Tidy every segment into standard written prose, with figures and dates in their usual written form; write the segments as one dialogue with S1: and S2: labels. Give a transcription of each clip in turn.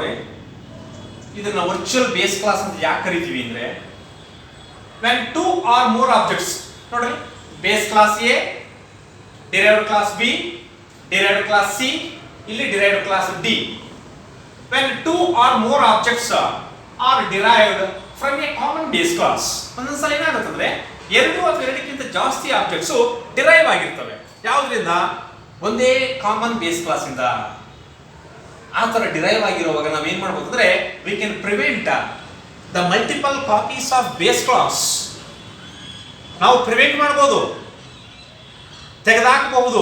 S1: ನೋಡ್ರಿ, ಇದನ್ನ virtual base class ಅಂತ ಯಾಕೆ ಕರಿತೀವಿ ಅಂದ್ರೆ, when two or more objects, ನೋಡ್ರಿ, base class A, derived class B, derived class C, ಇಲ್ಲಿ derived class D. when two or more objects are derived from a common base class, ಒಂದೊಂದ್ಸಲ ಏನಾಗುತ್ತಂದ್ರೆ ಎರಡು ಅಥವಾ ಎರಡಕ್ಕಿಂತ ಜಾಸ್ತಿ ಆಬ್ಜೆಕ್ಟ್ಸ್ ಡಿರೈವ್ ಆಗಿರ್ತವೆ. ಯಾವುದರಿಂದ? ಒಂದೇ ಕಾಮನ್ ಬೇಸ್ ಕ್ಲಾಸ್ ಇಂದ. ಆ ತರ ಡಿರೈವ್ ಆಗಿರುವಾಗ ನಾವು ಏನ್ ಮಾಡಬಹುದು ಅಂದ್ರೆ, we can prevent the multiple copies of base class. ನಾವು ಪ್ರಿವೆಂಟ್ ಮಾಡಬಹುದು, ತೆಗೆದಾಕಬಹುದು,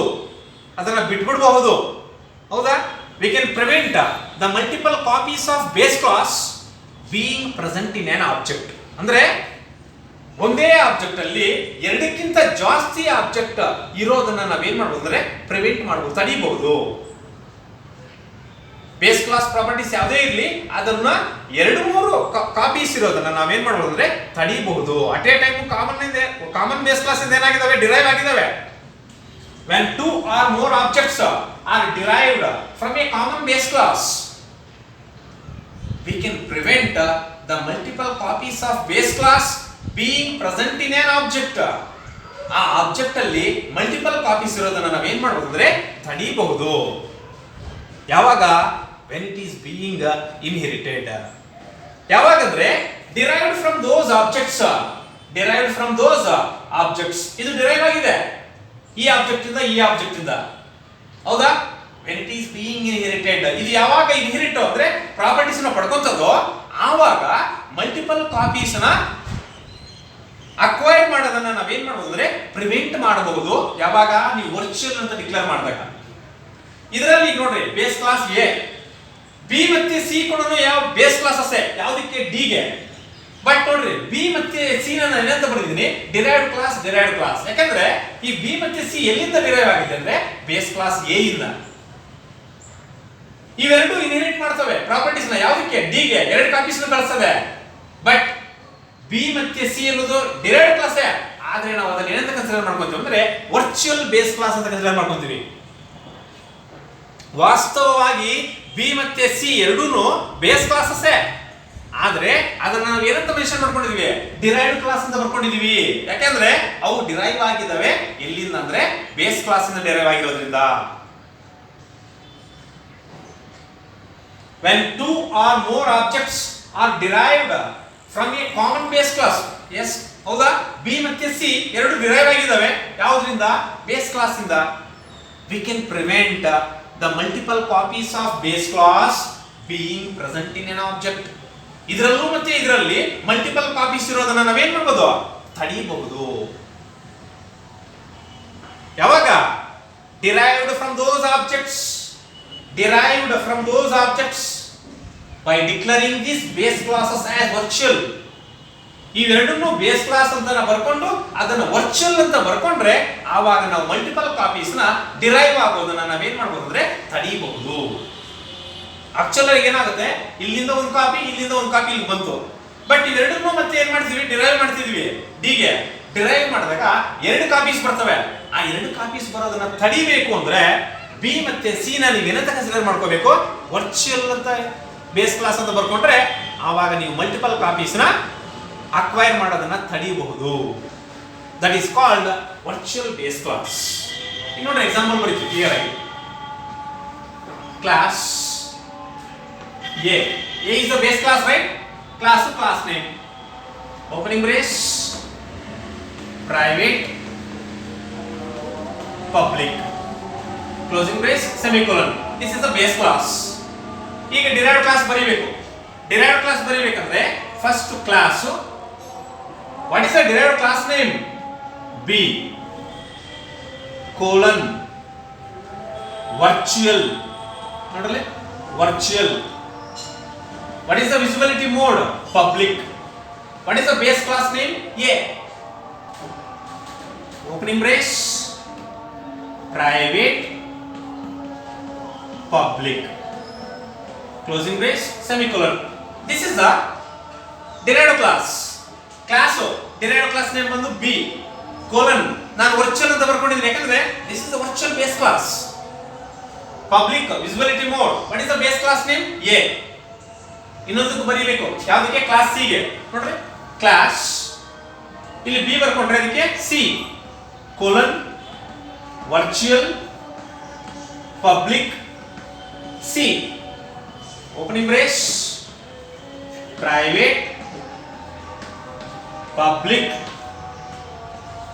S1: ಅದನ್ನ ಬಿಟ್ಬಿಡಬಹುದು. ಹೌದಾ? we can prevent the multiple copies of base class being present in an object. ಅಂದ್ರೆ ಒಂದೇ ಆಬ್ಜೆಕ್ಟ್ ಅಲ್ಲಿ ಎರಡಕ್ಕಿಂತ ಜಾಸ್ತಿ ಆಬ್ಜೆಕ್ಟ್ ಇರೋದನ್ನ ನಾವೇನ್ ಮಾಡಬಹುದು ಅಂದ್ರೆ ಪ್ರಿವೆಂಟ್ ಮಾಡಬಹುದು, ತಡಿಬಹುದು. ಬೇಸ್ ಕ್ಲಾಸ್ ಪ್ರಾಪರ್ಟೀಸ್ ಯಾವುದೇ ಇರಲಿ, ಅದನ್ನ ಎರಡು ಮೂರು ಕಾಪೀಸ್ ಇರೋದನ್ನ ನಾವೇನ್ ಮಾಡಬಹುದು ಅಂದ್ರೆ ತಡಿಬಹುದು. At a time common base class ಇಂದ ಏನಾಗಿದಾವೆ, ಡಿರೈವ್ ಆಗಿದಾವೆ. when two or more objects are derived from a common base class, we can prevent the multiple copies of base class being present in an object. ಆ object ಅಲ್ಲಿ multiple copies ಇರೋದನ್ನ ನಾವೇನ್ ಮಾಡಬಹುದು ಅಂದ್ರೆ ತಡಿಬಹುದು. ಯಾವಾಗ? when it is being inherited. ಯಾವಾಗಂದ್ರೆ derived from those objects, derived from those objects. ಇದು derive ಆಗಿದೆ ಈ ಆಬ್ಜೆಕ್ಟ್ ಇಂದ, ಈ ಆಬ್ಜೆಕ್ಟ್ ಇಂದ. ಹೌದಾ? when it is being inherited, ಇದು ಯಾವಾಗ ಇನ್ಹೆರಿಟ್ ಅಂದ್ರೆ ಪ್ರಾಪರ್ಟೀಸ್ ನ ಪಡ್ಕೊಂತದೋ ಆವಾಗ ಮಲ್ಟಿಪಲ್ ಕಾಪೀಸ್ ನ ಅಕ್ವೈರ್ ಮಾಡೋದನ್ನ ನಾವೇನ್ ಮಾಡಬಹುದು ಅಂದ್ರೆ ಪ್ರಿವೆಂಟ್ ಮಾಡಬಹುದು. ಯಾವಾಗ? ನೀವು ವರ್ಚುವಲ್ ಅಂತ ಡಿಕ್ಲೇರ್ ಮಾಡಿದಾಗ. ಇದರಲ್ಲಿ ಈಗ ನೋಡ್ರಿ, ಬೇಸ್ ಕ್ಲಾಸ್ ಎ, ಬಿ ಮತ್ತೆ ಸಿ ಕೂಡ ಯಾವ ಬೇಸ್ ಕ್ಲಾಸಸ್ ಯಾವುದಕ್ಕೆ? ಡಿ ಗೆ. ಬಟ್ ನೋಡ್ರಿ, ಬಿ ಮತ್ತೆ ಸಿ ನಾನು ಏನಂತ ಬರೆದಿದ್ದೀನಿ? Derived class, derived class. ಯಾಕಂದ್ರೆ ಈ ಬಿ ಮತ್ತೆ ಸಿ ಎಲ್ಲಿಂದ ಡಿರೈವ್ ಆಗಿದೆ ಅಂದ್ರೆ ಬೇಸ್ ಕ್ಲಾಸ್ ಎ ಇಂದ. ಇವೆರಡು ಇನ್ಹೆರಿಟ್ ಮಾಡ್ತವೆ ಪ್ರಾಪರ್ಟೀಸ್ ನ. ಯಾವುದಕ್ಕೆ? ಡಿ ಗೆ. ಎರಡು ಕಾಪೀಸ್ ಕಳಿಸ್ತದೆ. ಬಟ್ ಬಿ ಮತ್ತೆ ಸಿ ಅನ್ನೋದು ಡಿರೈವ್ಡ್ ಕ್ಲಾಸ್, ಆದ್ರೆ ನಾವು ಅದನ್ನ ಏನಂತ ಕನ್ಸಿಡರ್ ಮಾಡ್ಕೊಂತೀವಿ ಅಂದ್ರೆ ವರ್ಚುವಲ್ ಬೇಸ್ ಕ್ಲಾಸ್ ಅಂತ ಕನ್ಸಿಡರ್ ಮಾಡ್ಕೊಂತೀವಿ. ವಾಸ್ತವವಾಗಿ ಬಿ ಮತ್ತೆ ಸಿ ಎರಡೂನು ಬೇಸ್ ಕ್ಲಾಸಸ್, ಆದ್ರೆ ಅದನ್ನ ನಾವು ಏನಂತ ಮೆನ್ಷನ್ ಮಾಡ್ಕೊಂಡಿದೀವಿ? ಡಿರೈವ್ಡ್ ಕ್ಲಾಸ್ ಅಂತ ಬರ್ಕೊಂಡಿದೀವಿ. ಯಾಕಂದ್ರೆ ಅವು ಡಿರೈವ್ ಆಗಿದಾವೆ ಎಲ್ಲಿಂದ ಅಂದ್ರೆ ಬೇಸ್ ಕ್ಲಾಸ್ ಇಂದ ಡಿರೈವ್ ಆಗಿರೋದ್ರಿಂದ. when two or more objects are derived from a common base class, yes, ಹೌದಾ? ಬಿ ಮತ್ತೆ ಸಿ ಎರಡು ಡಿರೈವ್ ಆಗಿದಾವೆ ಯಾವುದರಿಂದ? ಬೇಸ್ ಕ್ಲಾಸ್ ಇಂದ. we can prevent the multiple copies of base class being present in an object. ಇದರಲ್ಲೂ ಮತ್ತೆ ಇದರಲ್ಲಿ multiple copies ಇರೋದನ್ನ ನಾವೇನ್ ಮಾಡಬಹುದು? ತಡಿಬಹುದು. ಯಾವಾಗ? derived from those objects, derived from those objects by declaring these base classes as virtual. ಇವೆರಡನ್ನು base class ಅಂತ ಬರ್ಕೊಂಡು ಅದನ್ನ ವರ್ಚುವಲ್ ಅಂತ ಬರ್ಕೊಂಡ್ರೆ ಆವಾಗ ನಾವು ಮಲ್ಟಿಪಲ್ ಕಾಪೀಸ್ ನ ಡಿರೈವ್ ಆಗೋದನ್ನ ನಾವೇನ್ ಮಾಡಬಹುದು ಅಂದ್ರೆ ತಡಿಬಹುದು. ಆಕ್ಚುಲ್ ಆಗಿ ಏನಾಗುತ್ತೆ, ಇಲ್ಲಿಂದ ಒಂದು ಕಾಪಿ, ಇಲ್ಲಿಂದ ಒಂದು ಕಾಪಿ ಇಲ್ಲಿ ಬಂತು. ಬಟ್ ಇವೆರಡನ್ನೂ ಮತ್ತೆ ಏನ್ ಮಾಡ್ತೀವಿ? ಡಿರೈವ್ ಮಾಡ್ತಿದ್ವಿ. ಡಿ ಗೆ ಡಿರೈವ್ ಮಾಡಿದಾಗ ಎರಡು ಕಾಪೀಸ್ ಬರ್ತವೆ. ಆ ಎರಡು ಕಾಪೀಸ್ ಬರೋದನ್ನ ತಡಿಬೇಕು ಅಂದ್ರೆ ಬಿ ಮತ್ತೆ ಸಿ ನ ನೀವು ಏನಂತ ಕನ್ಸಿಡರ್ ಮಾಡ್ಕೋಬೇಕು? ವರ್ಚುವಲ್ ಅಂತ ಬೇಸ್ ಕ್ಲಾಸ್ ಅಂತ ಬರ್ಕೊಂಡ್ರೆ ಆವಾಗ ನೀವು ಮಲ್ಟಿಪಲ್ ಕಾಪೀಸ್ ನ ಅಕ್ವೈರ್ ಮಾಡೋದನ್ನ ತಡಿಬಹುದು. That is called virtual base class. ಈಗ ನೋಡ್ರಿ, ಎಕ್ಸಾಂಪಲ್ ಬರೀತೀವಿ ಕ್ಲಿಯರ್ ಆಗಿ. Class A. A is the base class, right? Class to class name. Opening brace, private, public. Closing brace, semicolon. This is the base class. ಈಗ derived class ಬರೀಬೇಕು. derived class ಬರೀಬೇಕಂದ್ರೆ first class. What is the derived class name? B. Colon. Virtual. ನೋಡಲಿ, virtual. What is the visibility mode? Public. What is the base class name? A. Opening brace, private, public. Closing brace, semicolon. This is the derived class. Class derived class name ಬಂದು B. Colon. ನಾನು virtual ಅಂತ ಬರ್ಕೊಂಡಿದ್ದೀನಿ ಯಾಕಂದ್ರೆ this is the virtual base class. Public visibility mode. What is the base class name? A. ಇನ್ನೊಂದಕ್ಕೆ ಬರೀಬೇಕು ಯಾವುದಕ್ಕೆ class C ಗೆ ನೋಡ್ರಿ class ಇಲ್ಲಿ ಬಿ ಬರ್ಕೊಂಡ್ರೆ ಅದಕ್ಕೆ C colon virtual public C opening brace private public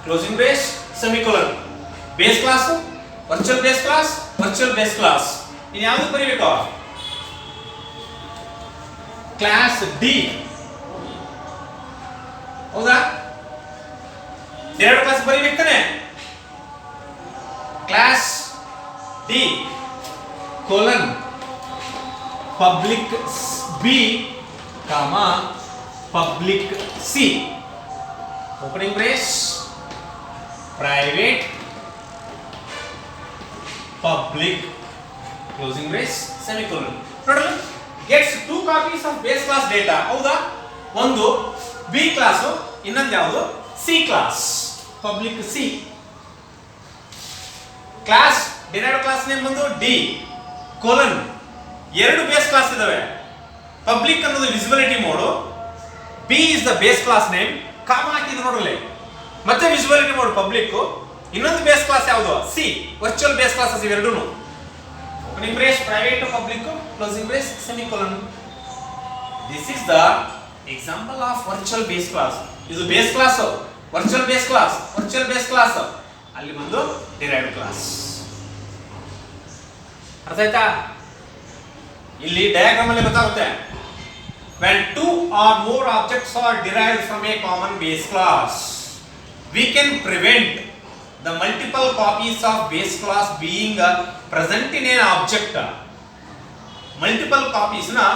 S1: closing brace semicolon base class virtual base class ಇನ್ನು ಯಾವುದು ಬರೀಬೇಕು ಕ್ಲಾಸ್ ಡಿ ಹೌದಾ ಎರಡು ಕ್ಲಾಸ್ ಬರೀಬೇಕು ತಾನೆ class D colon public B comma public C opening brace private public closing brace semicolon ನೋಡಲ್ಲ gets 2 copies of base class data ಹೌದಾ ಒಂದು B class ಇನ್ನೊಂದು ಯಾವುದು C class public C class derived class name ಬಂದು D colon ಎರಡು base class ಇದಾವೆ public ಅನ್ನೋದು visibility mode B is the base class name comma ಹಾಕಿದ್ರು ನೋಡ್ರಲ್ಲ ಮತ್ತೆ ವಿಸಿಬಿಲಿಟಿ ಮೋಡ್ ಪಬ್ಲಿಕ್ ಇನ್ನೊಂದು ಬೇಸ್ ಕ್ಲಾಸ್ ಯಾವುದು ಸಿ ವರ್ಚುವಲ್ ಬೇಸ್ ಕ್ಲಾಸಸ್ ಇವೆರಡೂನು opening brace private public closing brace semicolon this is the example of virtual base class ಇದು base class virtual base class ಅಲ್ಲಿ ಬಂದು derived class ಅರ್ಥ ಆಯ್ತಾ ಇಲ್ಲಿ diagram ಅಲ್ಲಿ ಗೊತ್ತಾಗುತ್ತೆ when two or more objects are derived from a common base class we can prevent the multiple copies of base class being present in an object multiple copies na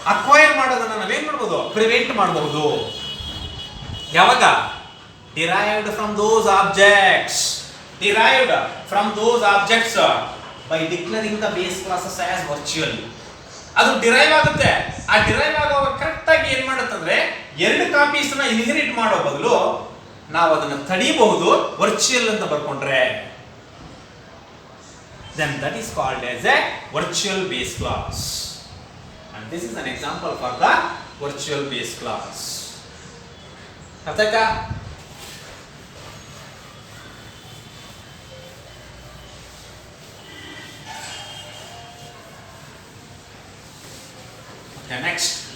S1: acquire ಮಾಡೋದನ್ನ ನಾವು ಏನು ಮಾಡಬಹುದು prevent ಮಾಡಬಹುದು ಯಾವಾಗ derived from those objects by declaring the base classes as virtual ಅದು derive ಆಗುತ್ತೆ ಆ derive ಆಗುವಾಗ ಕರೆಕ್ಟ್ ಆಗಿ ಏನು ಮಾಡುತ್ತಂದ್ರೆ ಎರಡು ಕಾಪೀಸ್ ನ ಇನ್ಹೆರಿಟ್ ಮಾಡೋ ಬದಲು ನಾವು ಅದನ್ನು ತಡೆಯಬಹುದು ವರ್ಚುವಲ್ ಅಂತ ಬರ್ಕೊಂಡ್ರೆ then that is called as a virtual base class and this is an example for the virtual base class ಅರ್ಥ ಆಯ್ತಾ next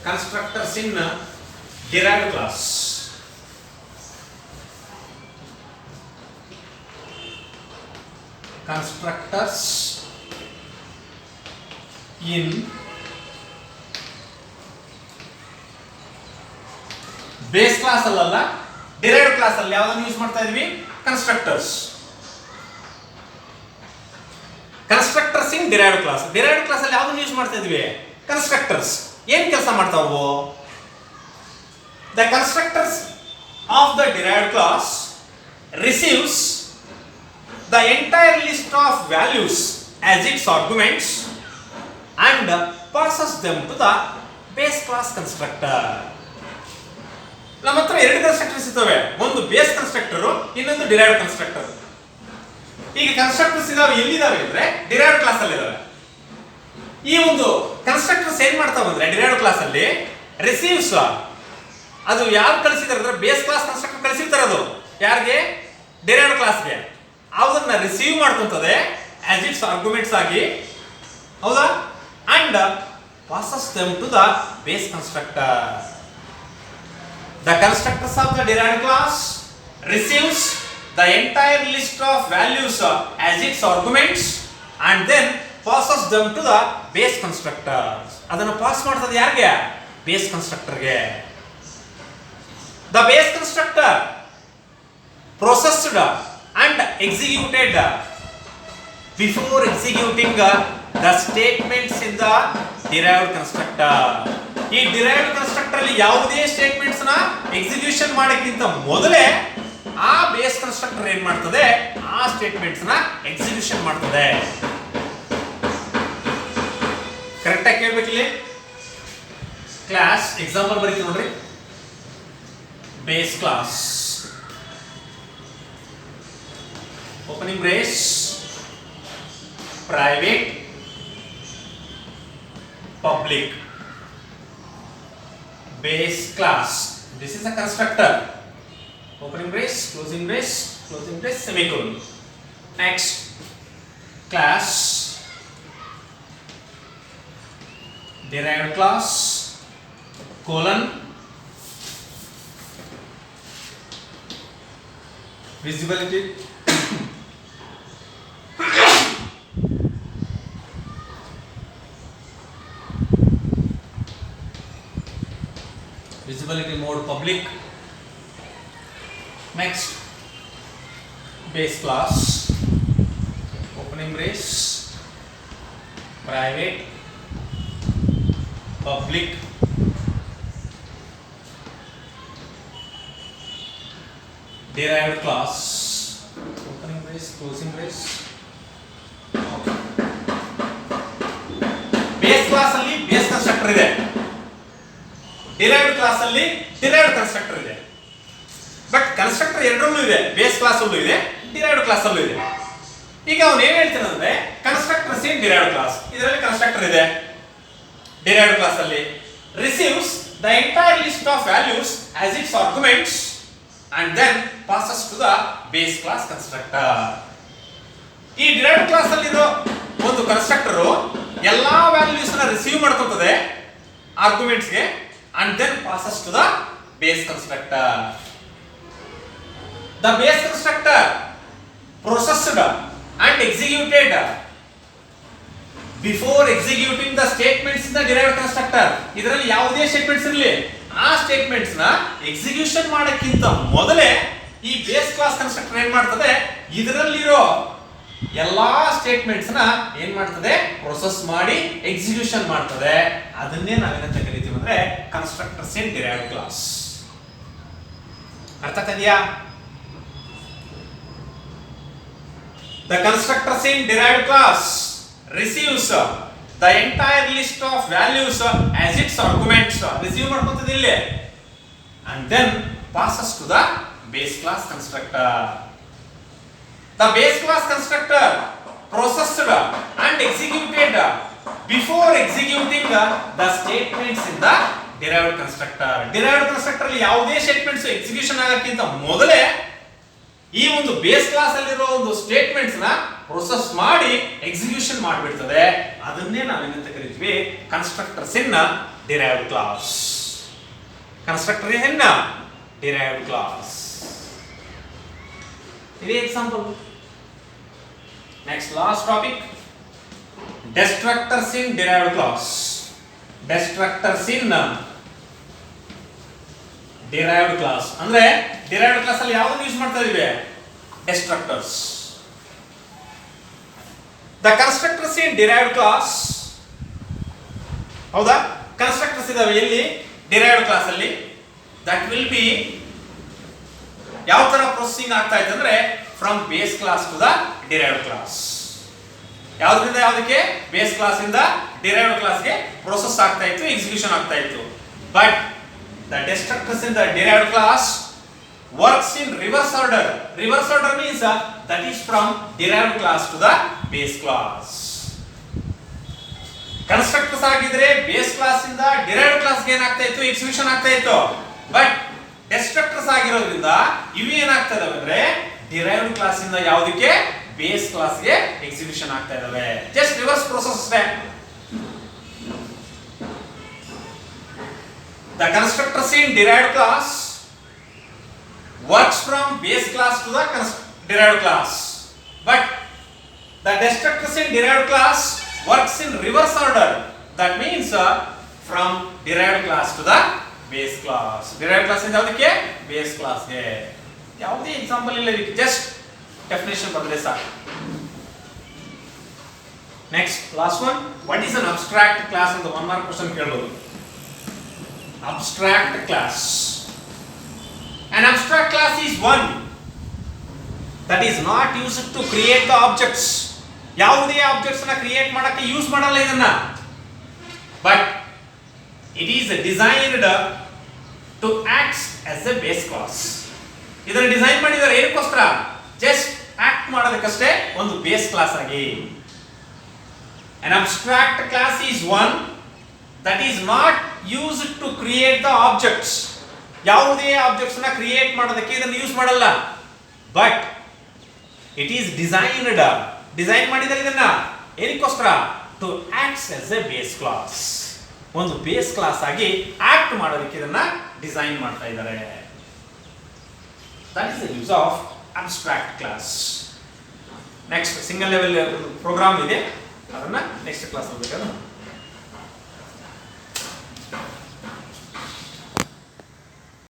S1: constructors in derived class constructors in base class ಅಲ್ಲ derived class ಅಲ್ಲಿ ಯಾವದನ್ನು use ಮಾಡ್ತಾ ಇದೀವಿ constructors constructors in derived class ಅಲ್ಲಿ ಯಾವ್ದನ್ನ use ಮಾಡ್ತಾ ಇದೀವಿ ಕನ್ಸ್ಟ್ರಕ್ಟರ್ಸ್ ಏನ್ ಕೆಲಸ ಮಾಡ್ತಾವು the constructors of the derived class receives the entire list of values as its arguments and passes them to the base class constructor ನಮ್ಮ ಹತ್ರ ಎರಡು ಕನ್ಸ್ಟ್ರಕ್ಟರ್ಸ್ ಇದ್ದಾವೆ ಒಂದು ಬೇಸ್ ಕನ್ಸ್ಟ್ರಕ್ಟರ್ ಇನ್ನೊಂದು ಡಿರೈವ್ಡ್ ಕನ್ಸ್ಟ್ರಕ್ಟರ್ ಈಗ ಕನ್ಸ್ಟ್ರಕ್ಟರ್ಸ್ ಇದಾವೆ ಎಲ್ಲಿದಾವೆ ಅಂದ್ರೆ ಡಿರೈವ್ಡ್ ಕ್ಲಾಸ್ ಅಲ್ಲಿ ಇದಾವೆ ಈ ಒಂದು ಕನ್ಸ್ಟ್ರಕ್ಟರ್ಸ್ ಏನ್ ಮಾಡ್ತಾವೆ ಅಂದ್ರೆ ಡಿರೈವ್ಡ್ ಕ್ಲಾಸ್ ಅಲ್ಲಿ ರಿಸೀವ್ಸ್ ಅದು ಯಾರು ಕಳಿಸಿದಾರೆ ಅಂದ್ರೆ ಬೇಸ್ ಕ್ಲಾಸ್ ಕನ್ಸ್ಟ್ರಕ್ಟರ್ ಕಳಿಸಿರ್ತಾರೆ ಅದು ಯಾರಿಗೆ ಡಿರೈವ್ಡ್ ಕ್ಲಾಸ್ಗೆ ಅದನ್ನ ರಿಸೀವ್ ಮಾಡ್ಕೊಂತದೆ ಆಸ್ ಇಟ್ಸ್ ಆರ್ಗ್ಯುಮೆಂಟ್ಸ್ ಆಗಿ ಹೌದಾ and passes them to the base constructor the constructors of the derived class receives the entire list of values as its arguments and then passes them to the base constructor ಅದನ್ನ pass ಮಾಡ್ತದೆ ಯಾರಿಗೆ base constructor ಗೆ the base constructor processed and executed before executing the statements in the derived constructor ಈ derived constructor ಅಲ್ಲಿ ಯಾವುದೇ statements ನ execution ಮಾಡೋಕ್ಕಿಂತ ಮೊದಲೇ ಆ ಬೇಸ್ ಕನ್ಸ್ಟ್ರಕ್ಟರ್ ಏನ್ ಮಾಡ್ತದೆ ಆ ಸ್ಟೇಟ್ಮೆಂಟ್ಸ್ ನ ಎಕ್ಸಿಕ್ಯೂಷನ್ ಮಾಡ್ತದೆ ಕರೆಕ್ಟ್ ಆಗಿ ಕೇಳಬೇಕಿಲ್ಲ ಕ್ಲಾಸ್ ಎಕ್ಸಾಂಪಲ್ ಬರೀತೀವಿ ನೋಡ್ರಿ base class opening brace private, public, base class. This is a constructor. Opening brace, closing brace, semicolon. Next, class, derived class, colon, visibility, visibility mode public. Next, base class, opening brace, private, public, derived class, opening brace, closing brace. Base class ಅಲ್ಲಿ base constructor ಇದೆ, derived class ಅಲ್ಲಿ derived constructor ಇದೆ. But constructor ಎರಡರಲ್ಲೂ ಇದೆ, base class ಅಲ್ಲೂ ಇದೆ, derived class ಅಲ್ಲೂ ಇದೆ. ಈಗ ಅವನು ಏನ್ ಹೇಳ್ತಾನೆ ಅಂದ್ರೆ ಕನ್ಸ್ಟ್ರಕ್ಟರ್ ಸೇಮ್ ಡಿರೈವ್ಡ್ ಕ್ಲಾಸ್, ಇದರಲ್ಲಿ ಕನ್ಸ್ಟ್ರಕ್ಟರ್ ಇದೆ. ಡಿರೈವ್ಡ್ ಕ್ಲಾಸ್ ಅಲ್ಲಿ receives the entire list of values as its arguments and then passes to the base class constructor. ಈ ಡಿರೈವ್ಡ್ ಕ್ಲಾಸ್ ಅಲ್ಲಿ ಇರೋ ಒಂದು ಕನ್ಸ್ಟ್ರಕ್ಟರ್ ಎಲ್ಲಾ ವ್ಯಾಲ್ಯೂಸ್ ನ ರಿಸೀವ್ ಮಾಡ್ಕೊಳ್ತದೆ ಆರ್ಗ್ಯುಮೆಂಟ್ಸ್ ಗೆ and then passes to the base constructor. The base constructor processed and executed before executing the statements in the derived constructor. ಇದರಲ್ಲಿ ಯಾವುದೇ statements ಇರಲಿ, ಆ ಸ್ಟೇಟ್ಮೆಂಟ್ಸ್ ನ ಎಕ್ಸಿಕ್ಯೂಷನ್ ಮಾಡಕ್ಕಿಂತ ಮೊದಲೇ ಈ ಬೇಸ್ ಕ್ಲಾಸ್ ಕನ್ಸ್ಟ್ರಕ್ಟರ್ ಏನ್ ಮಾಡ್ತದೆ, ಇದರಲ್ಲಿರೋ ಎಲ್ಲಾ ಸ್ಟೇಟ್ಮೆಂಟ್ಸ್ ನ ಏನ್ ಮಾಡ್ತದೆ, ಪ್ರೊಸೆಸ್ ಮಾಡಿ ಎಕ್ಸಿಕ್ಯೂಷನ್ ಮಾಡ್ತದೆ. ಅದನ್ನೇ ನಾವೇನಂತ ಕರಿತೀವಿ ಅಂದ್ರೆ ಕನ್ಸ್ಟ್ರಕ್ಟರ್ಸ್ ಇನ್ ಡಿರೈವ್ಡ್ ಕ್ಲಾಸ್. ಅರ್ಥ ಆಗ್ತಿದೆಯಾ? The constructors in derived class receives the entire list of values as its arguments. Receive ಮಾಡ್ಕೊಂತದೆ ಇಲ್ಲಿ and then passes to the base class constructor. The base class constructor processed and executed before executing the statements in the derived constructor. Derived constructor ಅಲ್ಲಿ ಯಾವುದೇ statements execution ಆಗಕ್ಕಿಂತ ಮೊದಲೇ ಈ ಒಂದು base class ಅಲ್ಲಿರೋ ಒಂದು statements ನ process ಮಾಡಿ execution ಮಾಡಿಬಿಡ್ತದೆ. ಅದನ್ನೇ ನಾವೇನಂತ ಕರಿತೀವಿ, constructors in derived class. Constructor in derived class. ಇದೇ example. Next last topic, destructors in derived class. Destructors in derived class ಅಂದ್ರೆ ಡಿರೈವ್ಡ್ ಕ್ಲಾಸ್ ಅಲ್ಲಿ ಯಾವ್ದನ್ನು ಯೂಸ್ ಮಾಡ್ತಾ ಇದೀವಿ, destructors. The constructors in derived class, ಹೌದಾ, ಕನ್ಸ್ಟ್ರಕ್ಟರ್ಸ್ ಇದಾವೆ ಎಲ್ಲಿ, ಡಿರೈವ್ಡ್ ಕ್ಲಾಸ್ ಅಲ್ಲಿ. ದಟ್ ವಿಲ್ ಬಿ ಯಾವ ತರ ಪ್ರೊಸೆಸಿಂಗ್ ಆಗ್ತಾ ಇದೆ ಅಂದ್ರೆ from base class to the derived class. ಯಾವ್ದ್ರಿಂದ ಯಾವ್ದಕ್ಕೆ, ಬೇಸ್ ಕ್ಲಾಸ್ ಇಂದ ಡಿರೈವ್ಡ್ ಕ್ಲಾಸ್ಗೆ ಪ್ರೊಸೆಸ್ ಆಗ್ತಾ ಇತ್ತು, ಎಕ್ಸಿಕ್ಯೂಷನ್ ಆಗ್ತಾ ಇತ್ತು. But the destructors in the derived class works in reverse order. Reverse order means that is from derived class to the base class. Constructors ಆಗಿದ್ರೆ base class ಇಂದ derived class ಗೆ ಏನಾಗ್ತಾ ಇತ್ತು, ಎಕ್ಸಿಕ್ಯೂಷನ್ ಆಗ್ತಾ ಇತ್ತು. ಬಟ್ ಡೆಸ್ಟ್ರಕ್ಟರ್ಸ್ ಆಗಿರೋದ್ರಿಂದ ಇವು ಏನಾಗ್ತಾ ಇದಾವೆ ಅಂದ್ರೆ ಡಿರೈವ್ಡ್ ಕ್ಲಾಸ್ ಇಂದ ಯಾವುದಕ್ಕೆ, ಬೇಸ್ ಕ್ಲಾಸ್ ಗೆ ಎಕ್ಸಿಕ್ಯೂಷನ್ ಆಗ್ತಾ ಇದಾವೆ. ಜಸ್ಟ್ ರಿವರ್ಸ್ ಪ್ರೋಸೆಸ್ ಅಷ್ಟೇ. The constructors in derived class works from base class to the derived class, but the destructors in derived class works in reverse order. That means from derived class to the base class. Derived class ಇಂದ ಯಾವುದಕ್ಕೆ, base class ಗೆ. ಯಾವುದೇ example ಇಲ್ಲ ಇದಕ್ಕೆ, just definition ಬದಲೇ ಸಾಕು. Next last one, what is an abstract class ಅಂತ one mark question ಕೇಳಬಹುದು. Abstract class. An abstract class is one that is not used to create the objects. ಯಾವುದೇ objects ನ create ಮಾಡಕ್ಕೆ use ಮಾಡಲ್ಲ ಇದನ್ನ. But it is designed to act as a base class. ಇದನ್ನ design ಮಾಡಿದ್ದಾರೆ ಏನಕ್ಕೋಸ್ಕರ, just act ಮಾಡೋದಕ್ಕಷ್ಟೇ ಒಂದು base class ಆಗಿ. An abstract class is one that is not used to create the objects. ಯಾವುದೇ objects ನ create ಮಾಡೋದಕ್ಕೆ ಇದನ್ನು ಯೂಸ್ ಮಾಡಲ್ಲ. But it is designed, design ಮಾಡಿದರೆ ಇದನ್ನ ಏನಕ್ಕೋಸ್ಕರ? To acts as a base class. ಒಂದು ಬೇಸ್ ಕ್ಲಾಸ್ ಆಗಿ ಆಕ್ಟ್ ಮಾಡೋದಕ್ಕೆ ಇದನ್ನ ಡಿಸೈನ್ ಮಾಡ್ತಾ ಇದ್ದಾರೆ. That is the use of abstract class. Next single level program ಇದೆ, ಅದನ್ನ ನೆಕ್ಸ್ಟ್ ಕ್ಲಾಸ್ ಬೇಕಾದ್ರೆ